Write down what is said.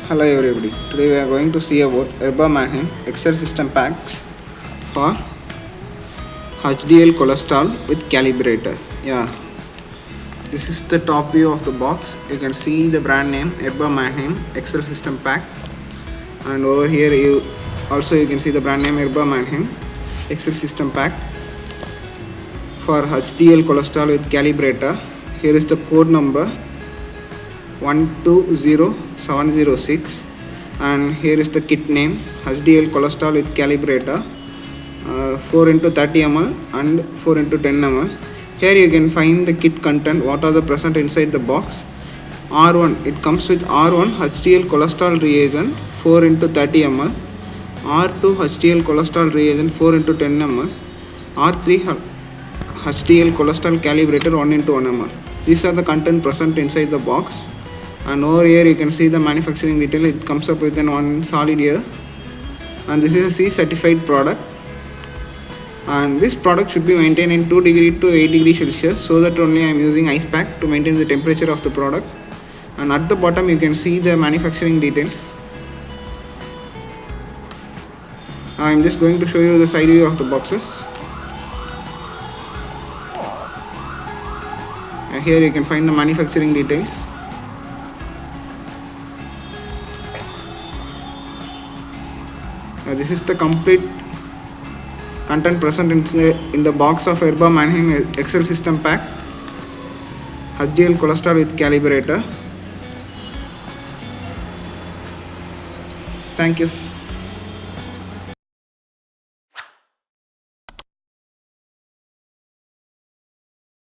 Hello everybody, today we are going to see about Erba Mannheim Excel system packs for HDL cholesterol with calibrator. This is the top view of the box. You can see the brand name Erba Mannheim Excel system pack, and over here you can see the brand name Erba Mannheim Excel system pack for HDL cholesterol with calibrator. Here is the code number 120706, and here is the kit name HDL cholesterol with calibrator, 4 into 30 ml and 4 into 10 ml. Here you can find the kit content, what are the present inside the box. R1, it comes with R1 HDL cholesterol reagent 4 into 30 ml, R2 HDL cholesterol reagent 4 into 10 ml, R3 HDL cholesterol calibrator 1 into 1 ml. These are the content present inside the box. And over here you can see the manufacturing detail. It comes up with one solid here, and this is a C certified product, and this product should be maintained in 2 degree to 8 degree Celsius, so that only I am using ice pack to maintain the temperature of the product. And at the bottom you can see the manufacturing details. I am just going to show you the side view of the boxes. And here you can find the manufacturing details. This is the complete content present in the box of Erba Mannheim Excel system pack, HDL cholesterol with calibrator. Thank you.